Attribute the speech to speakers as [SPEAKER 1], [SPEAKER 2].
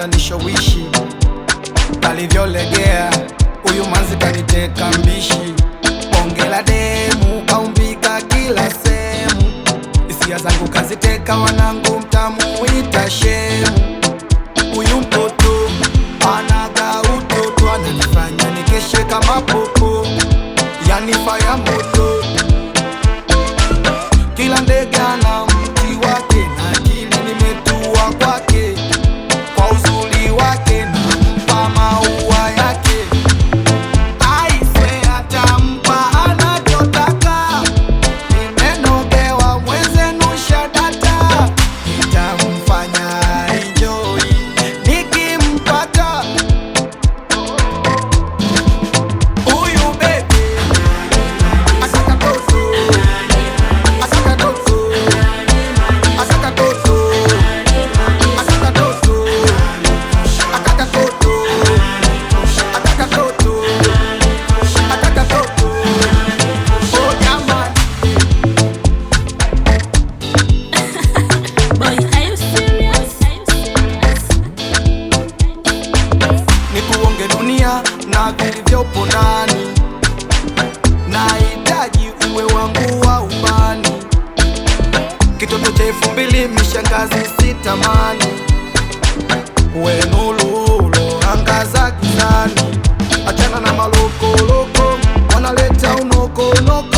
[SPEAKER 1] ananishawishi, alivyolegea huyu manzi kaniteka mbishi. Bonge la demu kaumbika kila sehemu, hisia zangu kaziteka, wanangu mtamuita shemu. Huyu mtoto anaga utoto, ananifanya nikeshe kama popo, yani faya moto. Kila ndege ana mti wake, na akili nimetua kwake, kwa uzuri wake nampa maua yake. Aise atampa anachotaka, nimenogewa mwenzenu shadata. Nitamfanya enjoy nikimpata huyu bebe. Asaka toto, asaka toto, asaka toto, asaka toto, akaka toto, akaka toto, akaka toto. Oh jamani,
[SPEAKER 2] Boy, are you serious?
[SPEAKER 1] nikuonge dunia na vilivyopo ndani, nahitaji uwe wangu wa ubani. Kitoto cha 2000 mishangazi sitamani, uwe nululo angaza gizani. Achana na malokoloko wanaleta unoko unoko.